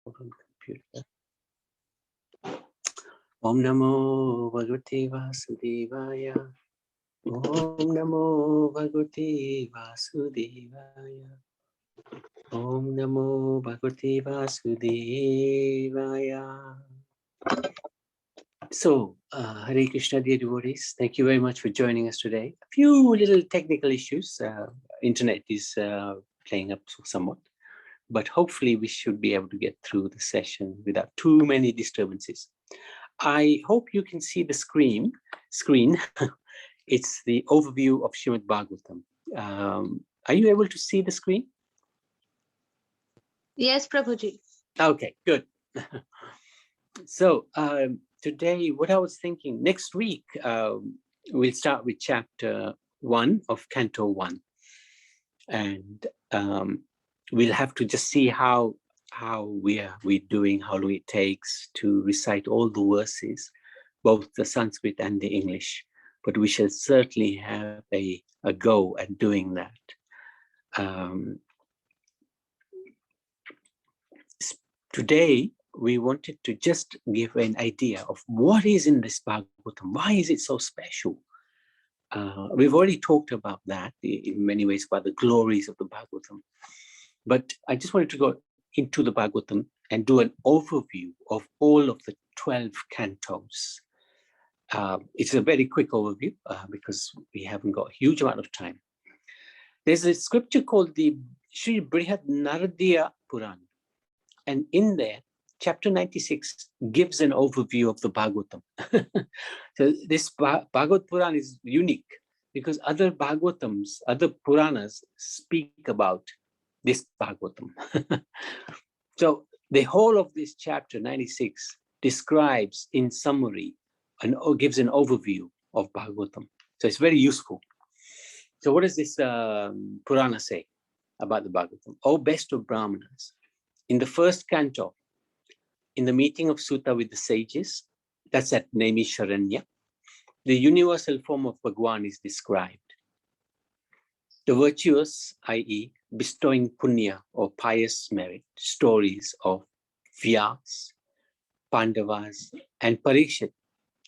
on computer. Om Namo Bhagavate Vasudevaya. Om Namo Bhagavate Vasudevaya. Om Namo Bhagavate Vasudevaya. So, Hare Krishna, dear devotees, thank you very much for joining us today. A few little technical issues. Internet is playing up somewhat, but hopefully we should be able to get through the session without too many disturbances. I hope you can see the screen. It's the overview of Srimad Bhagavatam. Are you able to see the screen? Yes, Prabhuji. Okay, good. So today, what I was thinking, next week, we'll start with chapter 1 of Canto 1. And we'll have to just see how we're doing, how long it takes to recite all the verses, both the Sanskrit and the English. But we shall certainly have a go at doing that. Today, we wanted to just give an idea of what is in this Bhagavatam. Why is it so special? We've already talked about that in many ways, about the glories of the Bhagavatam. But I just wanted to go into the Bhagavatam and do an overview of all of the 12 cantos. It's a very quick overview because we haven't got a huge amount of time. There's a scripture called the Sri Brihad Naradiya Puran. And in there, chapter 96 gives an overview of the Bhagavatam. So this Bhagavad Puran is unique because other Bhagavatams, other Puranas speak about this Bhagavatam. So the whole of this chapter 96 describes in summary and gives an overview of Bhagavatam. So it's very useful. So what does this Purana say about the Bhagavatam? O best of Brahmanas, in the first canto, in the meeting of Sutta with the sages, that's at Naimisharanya, the universal form of Bhagwan is described. The virtuous, i.e., bestowing punya or pious merit, stories of Vyas, Pandavas, and Parikshit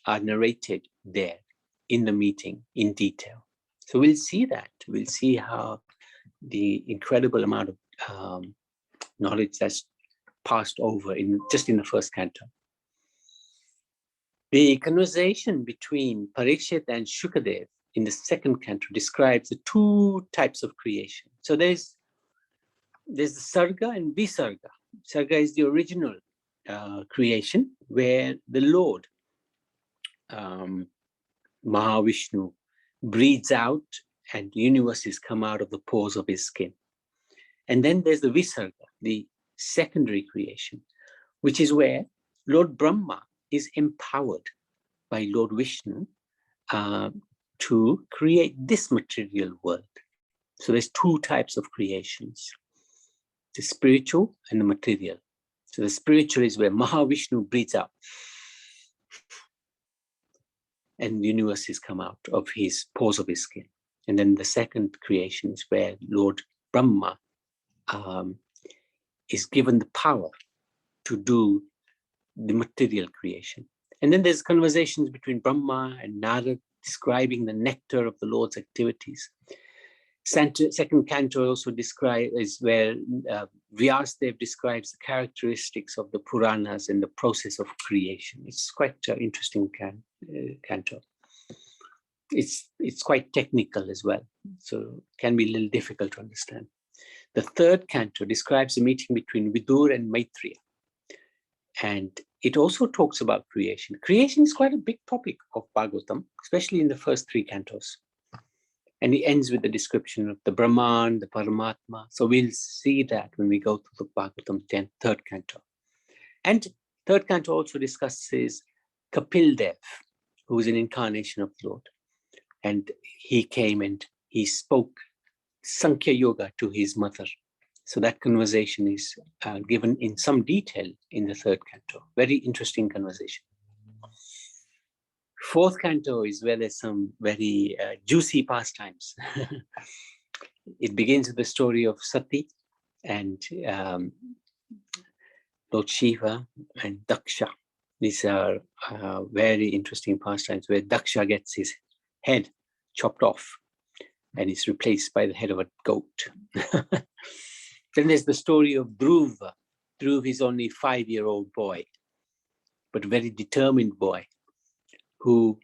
are narrated there in the meeting in detail. So we'll see that. We'll see how the incredible amount of knowledge that's passed over just in the first canto. The conversation between Parikshit and Shukadev in the second canto describes the two types of creation. So there's the Sarga and Visarga. Sarga is the original creation where the Lord, Mahavishnu, breathes out and universes come out of the pores of his skin. And then there's the Visarga, the secondary creation, which is where Lord Brahma is empowered by Lord Vishnu to create this material world. So there's two types of creations, the spiritual and the material. So the spiritual is where Mahavishnu breathes out and universes come out of his pores of his skin. And then the second creation is where Lord Brahma is given the power to do the material creation. And then there's conversations between Brahma and Narad describing the nectar of the Lord's activities. Second canto also is where Vyasadeva describes the characteristics of the Puranas and the process of creation. It's quite an interesting canto. It's quite technical as well, so can be a little difficult to understand. The third canto describes the meeting between Vidur and Maitreya. And it also talks about creation. Creation is quite a big topic of Bhagavatam, especially in the first three cantos. And it ends with the description of the Brahman, the Paramatma. So we'll see that when we go through the Bhagavatam third canto. And third canto also discusses Kapil Dev, who is an incarnation of the Lord. And he came and he spoke Sankhya Yoga to his mother. So that conversation is given in some detail in the third canto. Very interesting conversation. Fourth canto is where there's some very juicy pastimes. It begins with the story of Sati and Lord Shiva and Daksha. These are very interesting pastimes where Daksha gets his head chopped off and is replaced by the head of a goat. Then there's the story of Dhruv. Dhruv is only a 5-year-old boy, but a very determined boy who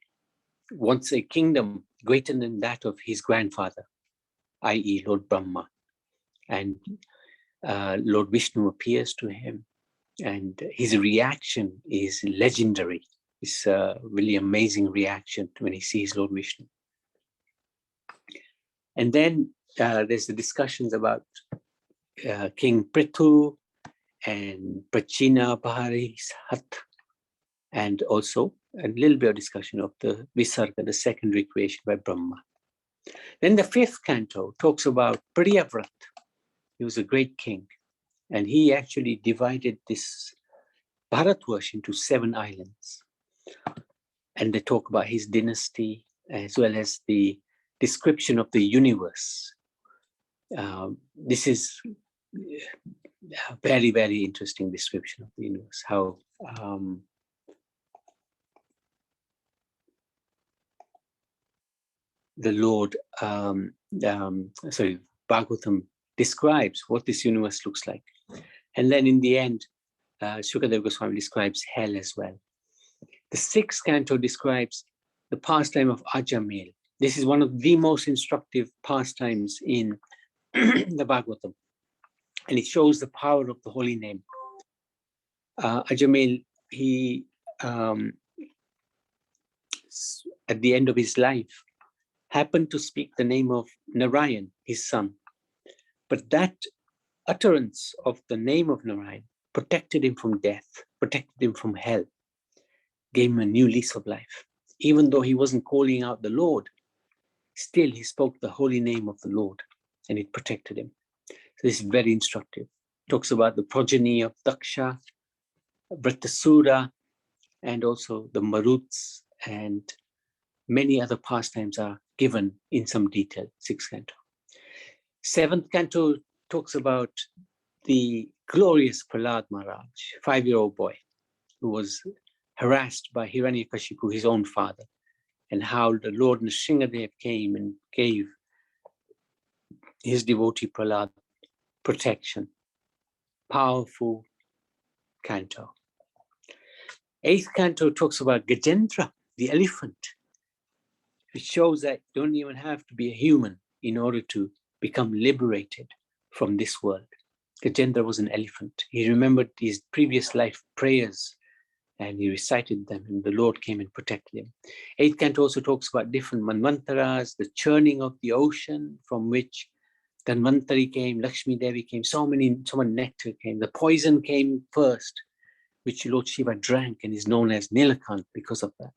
wants a kingdom greater than that of his grandfather, i.e. Lord Brahma. And Lord Vishnu appears to him, and his reaction is legendary. It's a really amazing reaction when he sees Lord Vishnu. And then there's the discussions about King Prithu and Prachina Paharishat, and also a little bit of discussion of the Visarga, the secondary creation by Brahma. Then the 5th canto talks about Priyavrat. He was a great king, and he actually divided this Bharatvarsh into 7 islands. And they talk about his dynasty as well as the description of the universe. This is a very, very interesting description of the universe, how the Lord, Bhagavatam describes what this universe looks like. And then in the end, Shukadeva Goswami describes hell as well. The 6th canto describes the pastime of Ajamel. This is one of the most instructive pastimes in the Bhagavatam, and it shows the power of the holy name. Ajamel, he, at the end of his life, happened to speak the name of Narayan, his son. But that utterance of the name of Narayan protected him from death, protected him from hell, gave him a new lease of life. Even though he wasn't calling out the Lord, still he spoke the holy name of the Lord, and it protected him. So this is very instructive. It talks about the progeny of Daksha, Vratasura, and also the Maruts, and many other pastimes are given in some detail, 6th canto. 7th canto talks about the glorious Prahlad Maharaj, 5-year-old boy, who was harassed by Hiranyakashipu, his own father, and how the Lord Nrsingadev came and gave his devotee Prahlad protection. Powerful canto. 8th canto talks about Gajendra, the elephant, which shows that you don't even have to be a human in order to become liberated from this world. Gajendra was an elephant. He remembered his previous life prayers and he recited them, and the Lord came and protected him. 8th canto also talks about different manvantaras, the churning of the ocean from which Dhanvantari came, Lakshmi Devi came, so much nectar came. The poison came first, which Lord Shiva drank and is known as Nilakant because of that.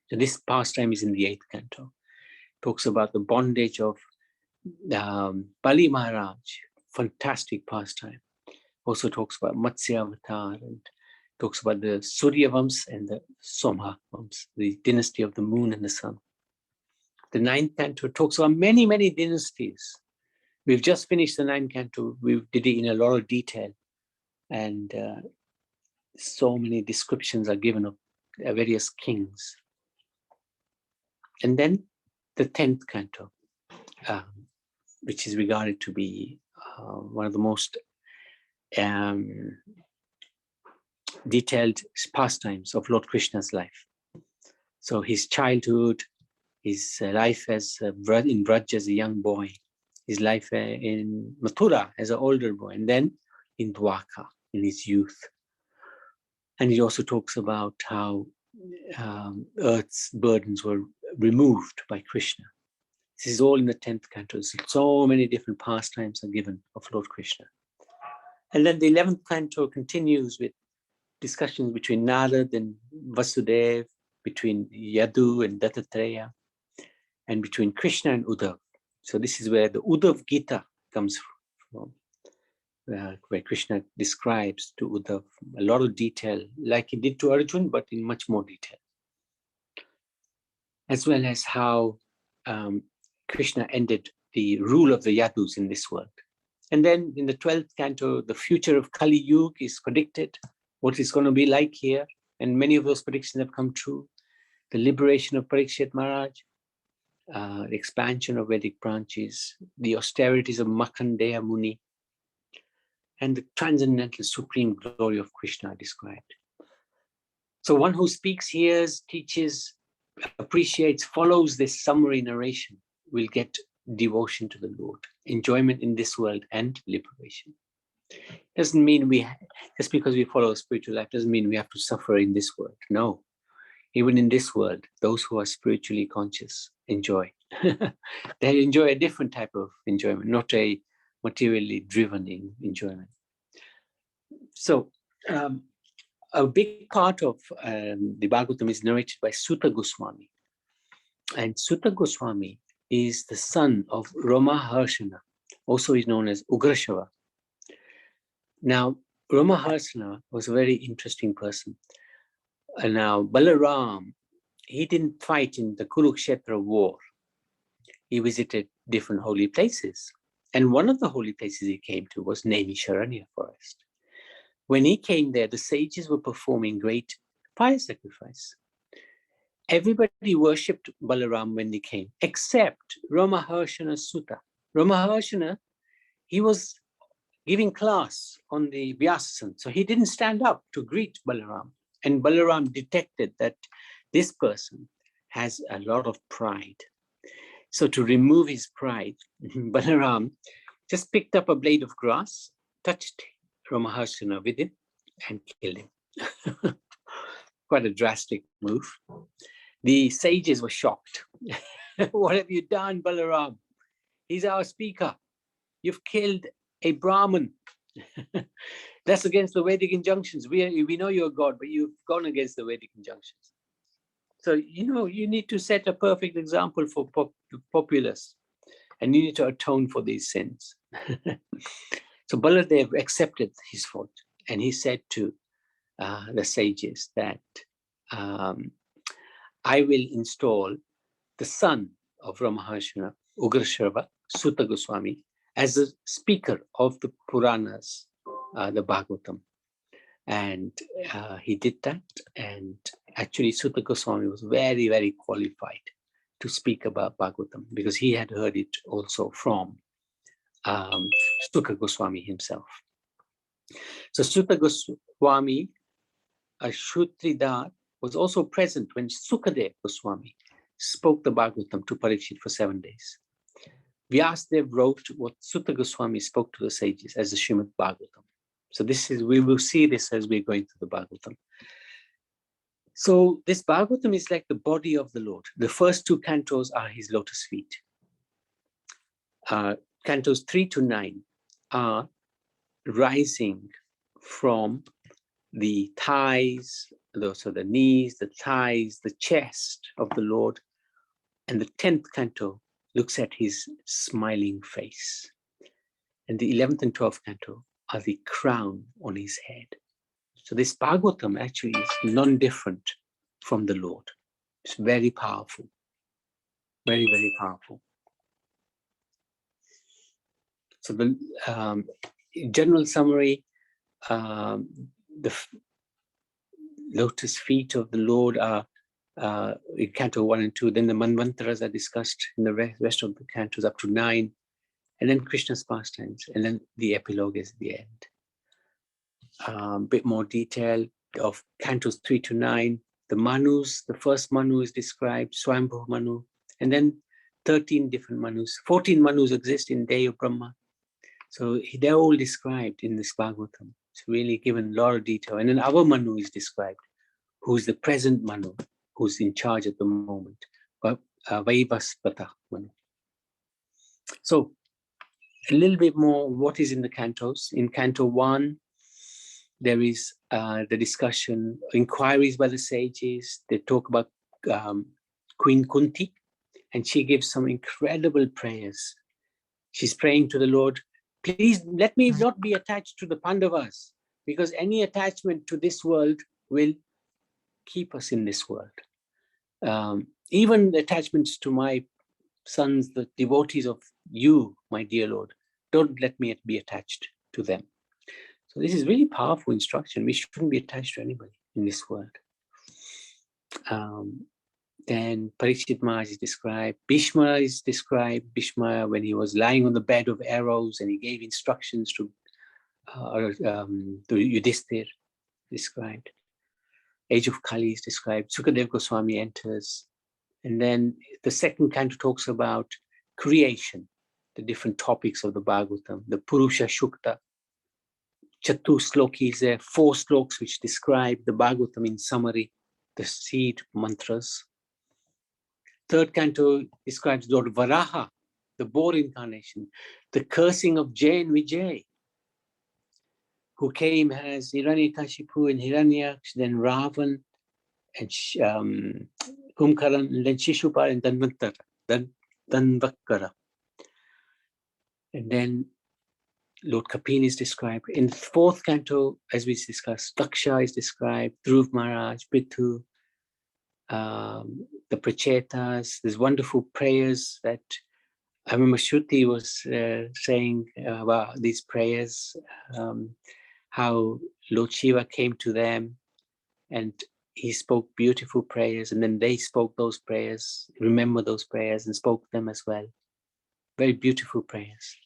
So this pastime is in the 8th canto. Talks about the bondage of Bali Maharaj, fantastic pastime. Also talks about Matsya Avatar and talks about the Surya Vams and the Somha Vams, the dynasty of the moon and the sun. The 9th canto talks about many, many dynasties. We've just finished the 9th canto. We did it in a lot of detail. And so many descriptions are given of various kings. And then the 10th canto, which is regarded to be one of the most detailed pastimes of Lord Krishna's life. So his childhood, his life as in Braj as a young boy, his life in Mathura as an older boy, and then in Dwarka in his youth. And he also talks about how earth's burdens were removed by Krishna. This is all in the 10th canto. So many different pastimes are given of Lord Krishna. And then the 11th canto continues with discussions between Narad and Vasudev, between Yadu and Dattatreya, and between Krishna and Uddhav. So this is where the Uddhav Gita comes from, where Krishna describes to Uddhav a lot of detail, like he did to Arjun, but in much more detail. As well as how Krishna ended the rule of the Yadus in this world And then in the 12th canto, the future of Kali Yuga is predicted, what it's going to be like here. And many of those predictions have come true. The liberation of Parikshit Maharaj, the expansion of Vedic branches, the austerities of Markandeya Muni, and the transcendental supreme glory of Krishna are described. So one who speaks, hears, teaches, appreciates, follows this summary narration will get devotion to the Lord, enjoyment in this world, and liberation. Doesn't mean just because we follow a spiritual life doesn't mean we have to suffer in this world. No, even in this world, those who are spiritually conscious enjoy. They enjoy a different type of enjoyment, not a materially driven enjoyment. So a big part of the Bhagavatam is narrated by Sutta Goswami. And Sutta Goswami is the son of Rama Harshana, also is known as Ugrashava. Now, Rama Harshana was a very interesting person. And now, Balaram, he didn't fight in the Kurukshetra war. He visited different holy places. And one of the holy places he came to was Naimisharanya forest. When he came there, the sages were performing great fire sacrifice. Everybody worshipped Balaram when they came, except Ramaharshana's Sutta. Ramaharshana, he was giving class on the Vyasasana, so he didn't stand up to greet Balaram. And Balaram detected that this person has a lot of pride. So to remove his pride, Balaram just picked up a blade of grass, touched Ramaharshana with it, and killed him. Quite a drastic move. The sages were shocked. What have you done, Balaram? He's our speaker. You've killed a Brahmin. That's against the Vedic injunctions. We know you're God, but you've gone against the Vedic injunctions. So, you need to set a perfect example for the populace, and you need to atone for these sins. So Baladev accepted his fault, and he said to the sages that I will install the son of Ramaharshana, Ugrashava, Sutta Goswami, as a speaker of the Puranas, the Bhagavatam. And he did that. And actually, Sutta Goswami was very, very qualified to speak about Bhagavatam because he had heard it also from Sutta Goswami himself. So Sutta Goswami, a Shutrida, was also present when Sukadev Goswami spoke the Bhagavatam to Parikshit for 7 days. Vyasadev wrote what Sutta Goswami spoke to the sages as the Srimad Bhagavatam. So we will see this as we're going through the Bhagavatam. So this Bhagavatam is like the body of the Lord. The first 2 cantos are his lotus feet. Cantos 3 to 9 are rising from the thighs, so the knees, the thighs, the chest of the Lord. And the 10th canto looks at his smiling face. And the 11th and 12th canto are the crown on his head. So this Bhagavatam actually is non-different from the Lord. It's very powerful. Very, very powerful. So the general summary, the lotus feet of the Lord are in Canto 1 and 2. Then the Manvantaras are discussed in the rest of the cantos up to 9. And then Krishna's pastimes. And then the epilogue is the end. A bit more detail of cantos 3 to 9. The Manus, the first Manu is described, Swayambhu Manu. And then 13 different Manus. 14 Manus exist in Day of Brahma. So they're all described in this Bhagavatam. It's really given a lot of detail. And then our Manu is described, who's the present Manu, who's in charge at the moment. Vaivaspata Manu. So a little bit more what is in the cantos. In Canto 1, there is the discussion, inquiries by the sages. They talk about Queen Kunti, and she gives some incredible prayers. She's praying to the Lord, please let me not be attached to the Pandavas, because any attachment to this world will keep us in this world. Even attachments to my sons, the devotees of you, my dear Lord, Don't let me be attached to them. So this is really powerful instruction. We shouldn't be attached to anybody in this world. Then Parikshit Maharaj is described. Bhishma is described. Bhishma, when he was lying on the bed of arrows and he gave instructions to Yudhishthir, described. Age of Kali is described. Sukadev Goswami enters. And then the second canto talks about creation, the different topics of the Bhagavatam, the Purusha Shukta. Chatu Sloki is there, 4 sloks which describe the Bhagavatam in summary, the seed mantras. Third canto describes Lord Varaha, the boar incarnation, the cursing of Jay and Vijay, who came as Hiranyakashipu and Hiranyaksh, then Ravan and Kumkaran, and then Shishupal and Danvakkara. And then Lord Kapil is described. In the 4th canto, as we discussed, Taksha is described, Dhruv Maharaj, Prithu, the Prachetas. There's wonderful prayers that I remember Shruti was saying about these prayers, how Lord Shiva came to them and he spoke beautiful prayers, and then they spoke those prayers, remember those prayers and spoke them as well. Very beautiful prayers.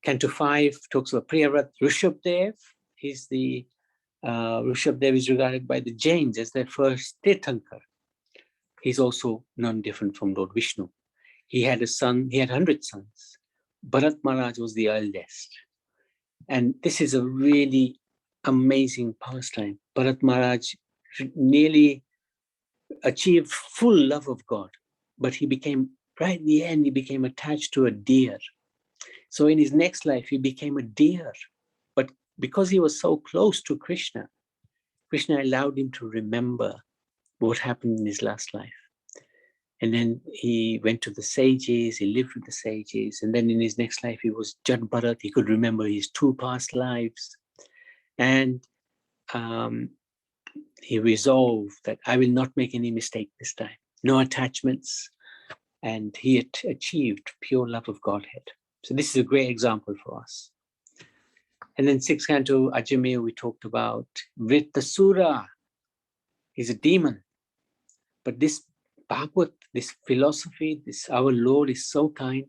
Canto 5 talks about Priyavrat Rishabdev. He's the Rishabdev is regarded by the Jains as their first Tirthankar. He's also none different from Lord Vishnu. He had a son, he had 100 sons. Bharat Maharaj was the eldest. And this is a really amazing pastime. Bharat Maharaj nearly achieved full love of God, but he became, right in the end, he became attached to a deer. So in his next life, he became a deer. But because he was so close to Krishna, Krishna allowed him to remember what happened in his last life. And then he went to the sages, he lived with the sages, and then in his next life, he was Jad Bharat. He could remember his 2 past lives. And he resolved that I will not make any mistake this time. No attachments. And he had achieved pure love of Godhead. So this is a great example for us. And then 6th canto, Ajamil, we talked about Vrittasura. He's a demon. But this Bhagavad, this philosophy, this our Lord is so kind.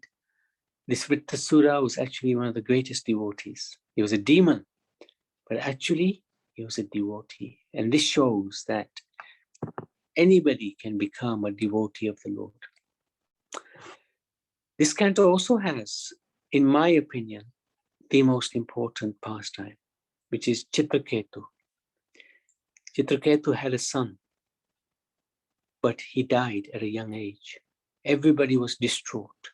This Vrittasura was actually one of the greatest devotees. He was a demon, but actually he was a devotee. And this shows that anybody can become a devotee of the Lord. This canto also has, in my opinion, the most important pastime, which is Chitraketu. Chitraketu had a son, but he died at a young age. Everybody was distraught.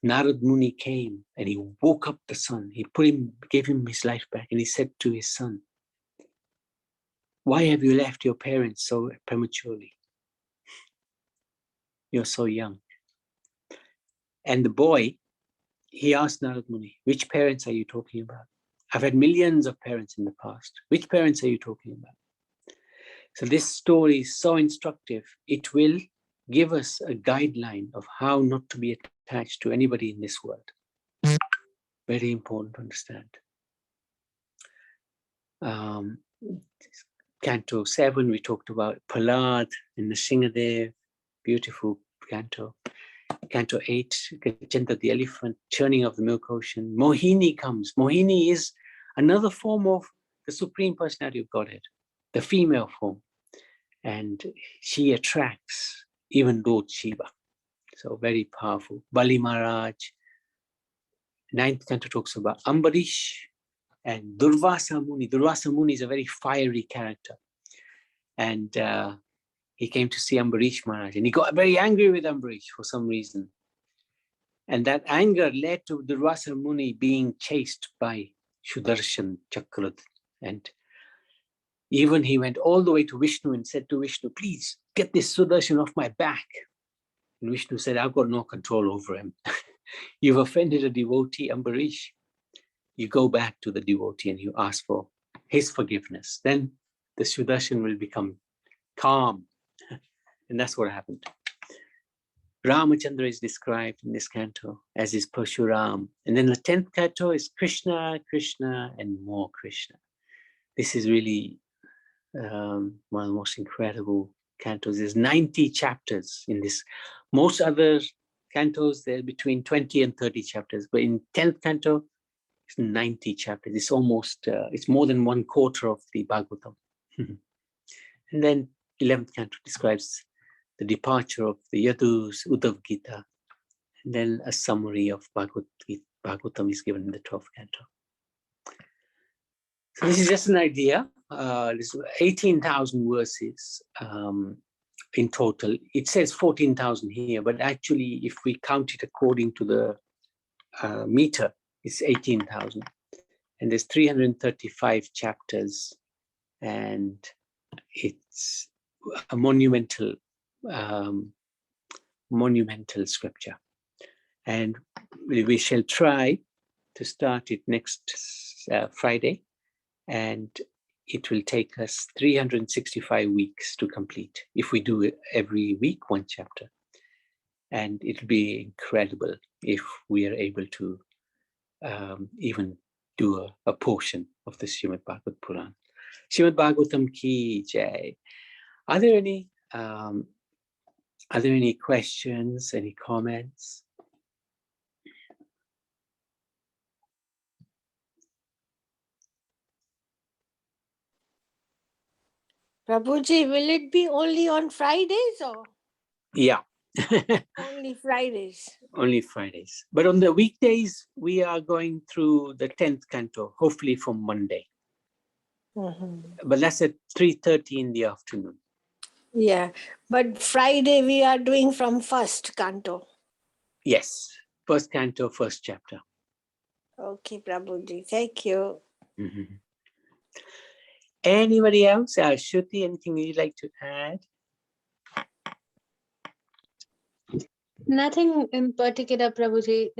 Narad Muni came and he woke up the son. He gave him his life back, and he said to his son, "Why have you left your parents so prematurely? You're so young." And the boy, he asked Narad Muni, "Which parents are you talking about? I've had millions of parents in the past. Which parents are you talking about?" So this story is so instructive. It will give us a guideline of how not to be attached to anybody in this world. Very important to understand. Canto 7, we talked about Prahlad and Nrsingadev, beautiful canto. Canto 8, Gajendra the elephant, churning of the milk ocean. Mohini comes. Mohini is another form of the Supreme Personality of Godhead, the female form. And she attracts even Lord Shiva. So very powerful. Bali Maharaj. 9th canto talks about Ambarish and Durvasa Muni. Durvasa Muni is a very fiery character. And he came to see Ambarish Maharaj, and he got very angry with Ambarish for some reason. And that anger led to Durvasa Muni being chased by Sudarshan Chakrad. And even he went all the way to Vishnu and said to Vishnu, "Please get this Sudarshan off my back." And Vishnu said, "I've got no control over him. You've offended a devotee, Ambarish. You go back to the devotee and you ask for his forgiveness. Then the Sudarshan will become calm." And that's what happened. Ramachandra is described in this canto as his Parshuram. And then the 10th canto is Krishna, Krishna, and more Krishna. This is really one of the most incredible cantos. There's 90 chapters in this. Most other cantos, they're between 20 and 30 chapters. But in 10th canto, it's 90 chapters. It's almost, it's more than 1/4 of the Bhagavatam. And then 11th canto describes the departure of the Yadus, Uddhav Gita, and then a summary of Bhagavatam is given in the 12th canto. So this is just an idea. There's 18,000 verses in total. It says 14,000 here, but actually if we count it according to the meter, it's 18,000. And there's 335 chapters, and it's a monumental scripture. And we shall try to start it next Friday, and it will take us 365 weeks to complete if we do it every week, one chapter. And it'll be incredible if we are able to even do a portion of the Srimad Bhagavad Puran. Srimad Bhagavatam ki jai. Are there any questions, any comments? Prabhuji, will it be only on Fridays or? Yeah. Only Fridays. Only Fridays. But on the weekdays, we are going through the 10th canto, hopefully from Monday. But that's at 3:30 in the afternoon. Yeah, but Friday we are doing from first canto. Yes, first canto, first chapter. Okay, Prabhuji, thank you. Anybody else? Shruti, anything you'd like to add? Nothing in particular, Prabhuji.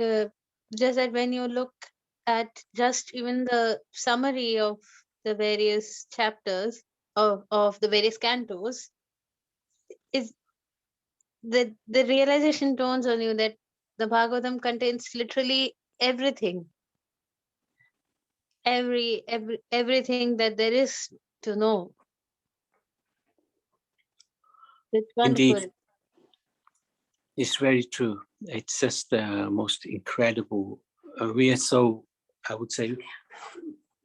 Just that when you look at just even the summary of the various chapters of the various cantos, is the realization dawns on you that the Bhagavatam contains literally everything. Everything that there is to know. It's wonderful. Indeed. It's very true. It's just the most incredible. We are so, I would say,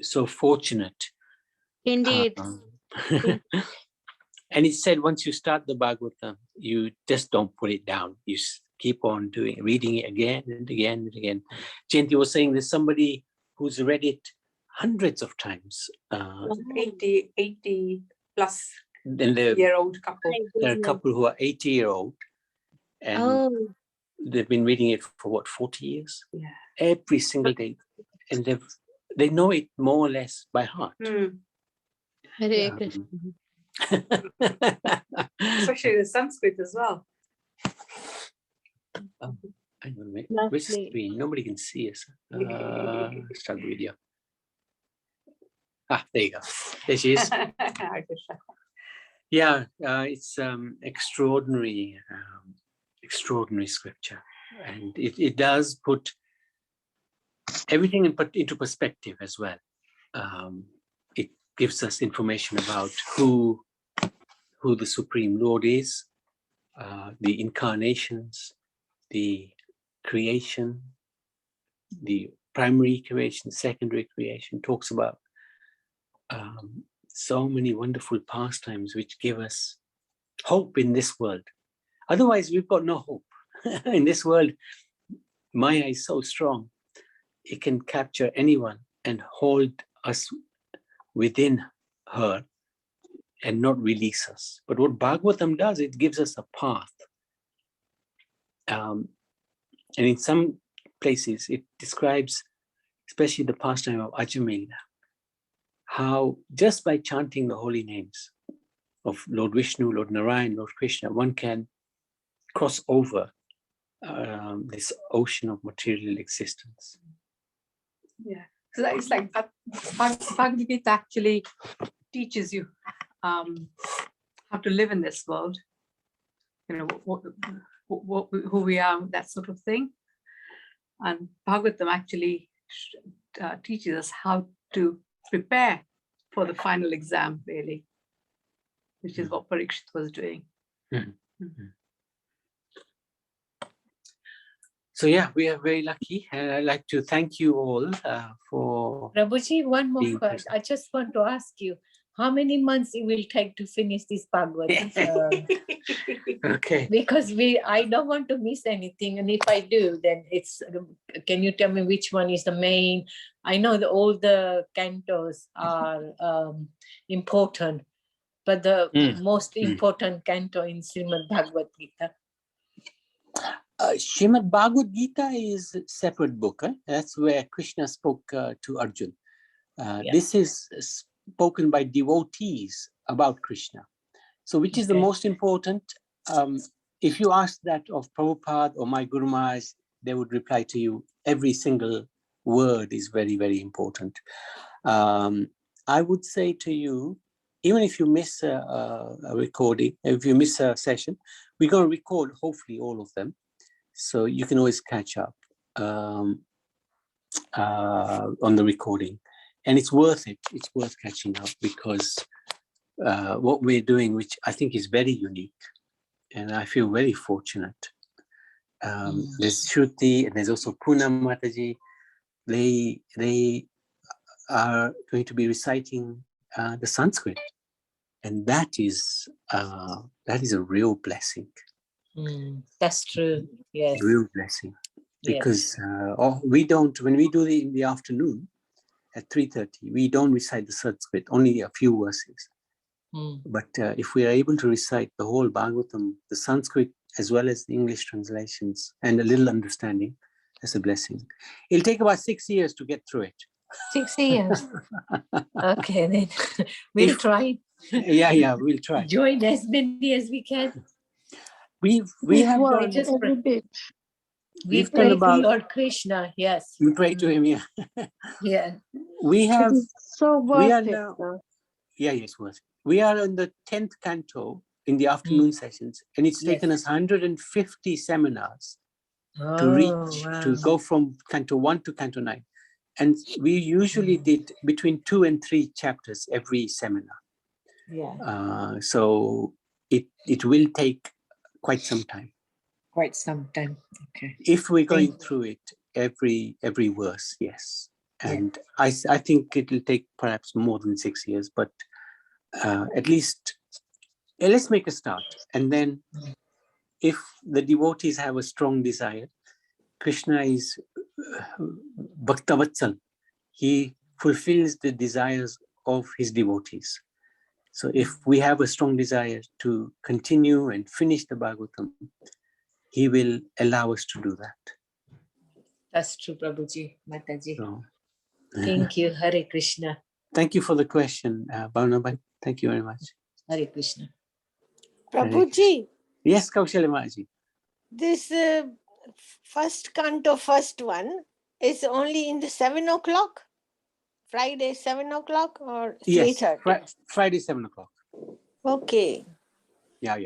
so fortunate. Indeed. And it said once you start the Bhagavatam, you just don't put it down. You keep on reading it again and again and again. Jayanti was saying there's somebody who's read it hundreds of times. 80 plus then year-old couple. There are a couple who are 80-year-old, and they've been reading it for what, 40 years? Yeah. Every single day, and they know it more or less by heart. Hare Krishna. Especially the Sanskrit as well. Hang on a minute. Where's the screen? Nobody can see us. Start the video. There you go. There she is. Yeah, it's extraordinary scripture, and it does put everything into perspective as well. It gives us information about who the Supreme Lord is, the incarnations, the creation, the primary creation, secondary creation. Talks about so many wonderful pastimes which give us hope in this world. Otherwise, we've got no hope. In this world, Maya is so strong. It can capture anyone and hold us within her and not release us. But what Bhagavatam does, it gives us a path. And in some places, it describes, especially the pastime of Ajamila, how just by chanting the holy names of Lord Vishnu, Lord Narayan, Lord Krishna, one can cross over this ocean of material existence. Yeah, so it's like that. Bhagavad Gita actually teaches you how to live in this world. You know, who we are, that sort of thing. And Bhagavatam actually teaches us how to prepare for the final exam, really, which is what Parikshit was doing. So yeah, we are very lucky. And I'd like to thank you all for Prabhuji, one more being question. present. I just want to ask you, how many months it will take to finish this Bhagavatam? Okay. Because I don't want to miss anything, and if I do, then it's. Can you tell me which one is the main? I know all the cantos are important, but the most important canto in Srimad Bhagavad Gita. Srimad Bhagavad Gita is a separate book. That's where Krishna spoke to Arjun. This is spoken by devotees about Krishna. So which is the most important? If you ask that of Prabhupada or my Guru Maharaj, they would reply to you, every single word is very, very important. I would say to you, even if you miss a recording, if you miss a session, we're going to record hopefully all of them. So you can always catch up on the recording. And it's worth it. It's worth catching up because what we're doing, which I think is very unique, and I feel very fortunate. There's Shruti and there's also Poonam Mataji. They are going to be reciting the Sanskrit. And that is a real blessing. That's true. Yes. Real blessing. Because we don't, when we do it in the afternoon at 3:30, we don't recite the Sanskrit, only a few verses. But if we are able to recite the whole Bhagavatam, the Sanskrit as well as the English translations and a little understanding, that's a blessing. It'll take about 6 years to get through it. 6 years. Okay, then we'll try. Yeah, we'll try. Join as many as we can. We have done just every bit. we pray to Lord Krishna. Yes, we pray to him. Yeah. Yeah. We have. It is so We worth are it. now. Though. Yeah, yes, worth it. We are in the 10th canto in the afternoon sessions, and it's taken us 150 seminars to reach to go from canto 1 to canto 9. And we usually did between 2 and 3 chapters every seminar. Yeah. So it will take quite some time. Quite some time. Okay. If we're going through it every verse, yes. And I think it will take perhaps more than 6 years, but at least let's make a start. And then if the devotees have a strong desire, Krishna is Bhaktavatsal. He fulfills the desires of his devotees. So if we have a strong desire to continue and finish the Bhagavatam, he will allow us to do that. That's true, Prabhuji, Mataji. So, Thank you, Hare Krishna. thank you for the question, Bhavanabai. Thank you very much. Hare Krishna. Prabhuji, Yes, Kaushalya Maji. this first canto, first one, is only in the 7 o'clock? Friday, 7 o'clock or 3:30? Yes, Friday, 7 o'clock. Okay. Yeah.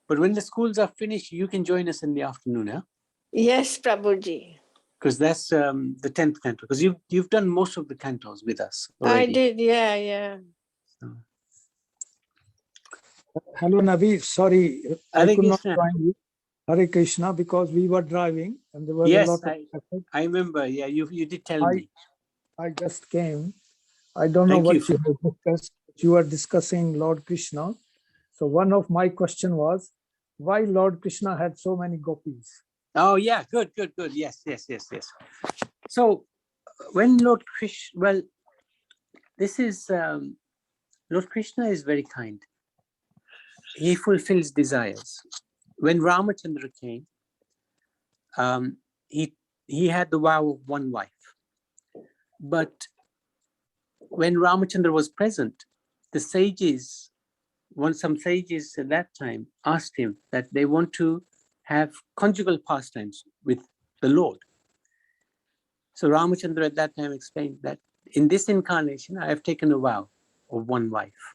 But when the schools are finished, you can join us in the afternoon, huh? Yes, Prabhuji. Because that's the 10th canto. Because you've done most of the cantos with us already. I did, yeah. So. Hello, Navi. Sorry, I Hare could not Krishna. join you. Hare Krishna, because we were driving and there was Yes, a lot of traffic. I remember. Yeah, you did tell me. I just came. I don't know Thank what you. you have discussed. You were discussing Lord Krishna. So one of my question was, why Lord Krishna had so many gopis? Oh, yeah. Good. Yes. So when Lord Krishna, well, this is, Lord Krishna is very kind. He fulfills desires. When Ramachandra came, he had the vow of one wife. But when Ramachandra was present, the sages, some sages at that time asked him that they want to have conjugal pastimes with the Lord. So Ramachandra at that time explained that in this incarnation, I have taken a vow of one wife.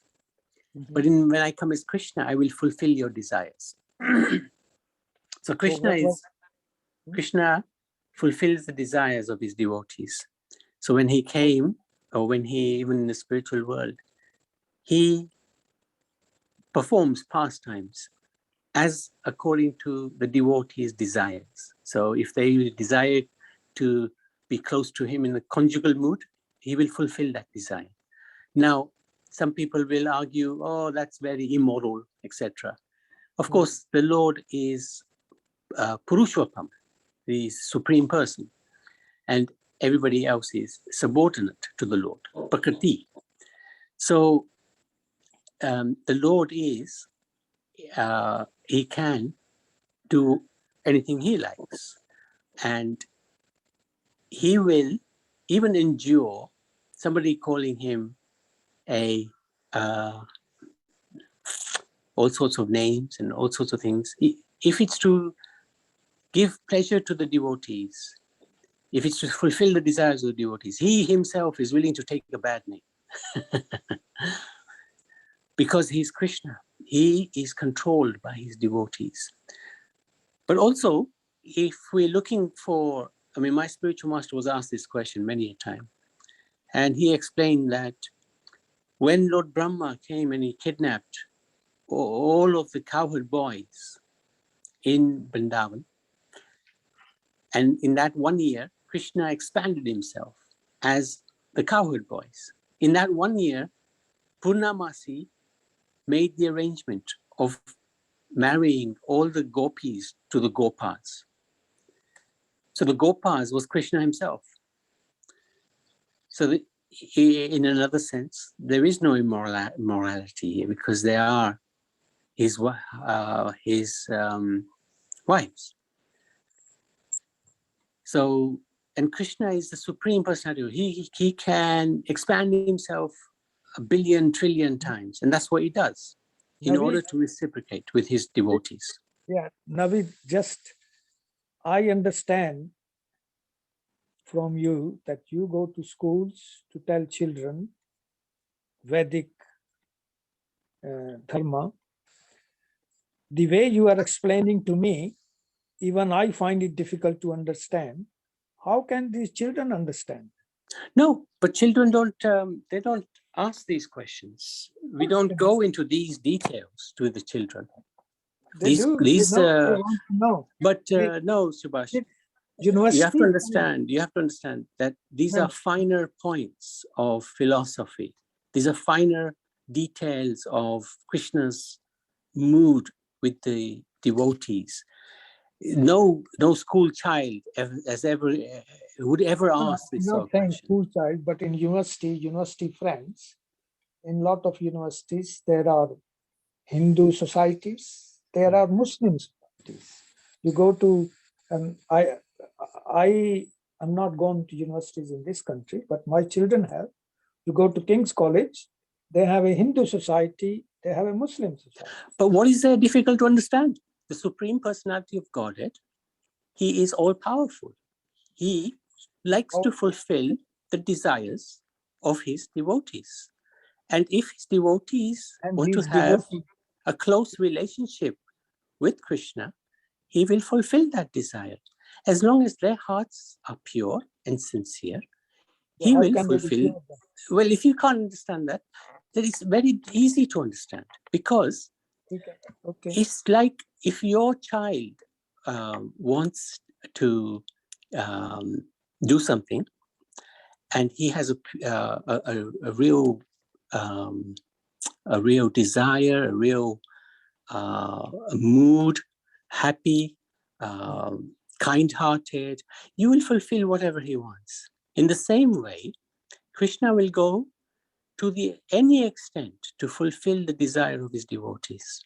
But when I come as Krishna, I will fulfill your desires. So Krishna what was- Krishna fulfills the desires of his devotees. So when he came, or when he, even in the spiritual world, he performs pastimes as according to the devotees' desires. So if they desire to be close to him in the conjugal mood, he will fulfill that desire. Now, some people will argue, oh, that's very immoral, etc. Of course, the Lord is Purushottam, the supreme person, and everybody else is subordinate to the Lord, Prakriti. So the Lord is, he can do anything he likes, and he will even endure somebody calling him all sorts of names and all sorts of things. If it's to give pleasure to the devotees, if it's to fulfill the desires of the devotees, he himself is willing to take a bad name. Because he's Krishna. He is controlled by his devotees. But also, if we're looking for, I mean, my spiritual master was asked this question many a time. And he explained that when Lord Brahma came and he kidnapped all of the cowherd boys in Vrindavan, and in that 1 year, Krishna expanded himself as the cowherd boys. In that 1 year, Purnamasi made the arrangement of marrying all the gopis to the Gopas. So the Gopas was Krishna himself. So that in another sense, there is no immorality here because they are his wives. So, and Krishna is the supreme personality. He can expand himself 1 billion trillion times, and that's what he does in order to reciprocate with his devotees. Yeah, Navid, just I understand from you that you go to schools to tell children Vedic dharma. The way you are explaining to me, even I find it difficult to understand. How can these children understand? No, but children don't, they don't ask these questions. We don't go into these details to the children. They do. They want to know. But no, Subhash, University, you have to understand that these are finer points of philosophy. These are finer details of Krishna's mood with the devotees. No school child would ever ask this sort of question. School child, but in university friends, in lot of universities, there are Hindu societies, there are Muslim societies. You go to, I am not gone to universities in this country, but my children have. You go to King's College, they have a Hindu society, they have a Muslim society. But what is there difficult to understand? The Supreme Personality of Godhead, he is all powerful. He likes to fulfill the desires of his devotees. And if his devotees want to have a close relationship with Krishna, he will fulfill that desire. As long as their hearts are pure and sincere, he will fulfill. Well, if you can't understand that, then it's very easy to understand, because it's like if your child wants to do something, and he has a real desire, a real mood, happy, kind-hearted, you will fulfill whatever he wants. In the same way, Krishna will go to any extent to fulfill the desire of his devotees.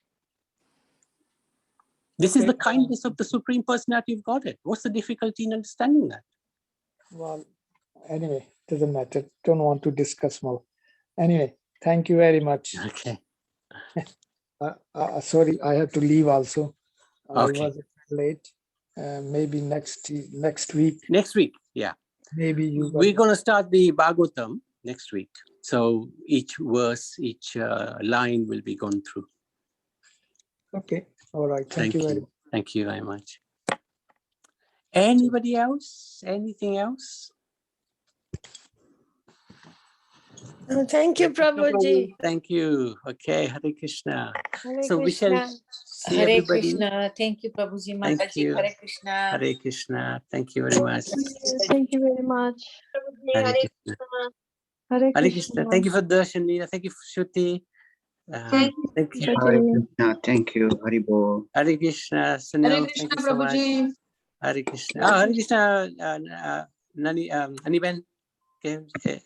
This is the kindness of the Supreme Personality of Godhead. What's the difficulty in understanding that? Well, anyway, doesn't matter. Don't want to discuss more. Anyway, thank you very much. Okay. Sorry, I have to leave also. Okay. I was late. Maybe next week. Next week, yeah. Maybe we're going to start the Bhagavatam next week. So each verse, each line will be gone through. Okay. All right. Thank you very much. Thank you very much. Anybody else? Anything else? Thank you, Prabhuji. Thank you. Okay, Hare Krishna. Hare So we shall Krishna. see Hare everybody. Krishna. Thank you, Prabhuji Thank Mataji. you. Hare Krishna. Hare Krishna. Thank you very much. Thank you very much. Hare Krishna. Hare Hare Krishna. Thank you for darshan, Leela. Thank you for Shruti. Thank you. Hare Krishna. Thank you. Haribol. Hare Krishna. Sunil, thank you so much. Hare Krishna. Oh, Hare Krishna. Nani Ben. Okay.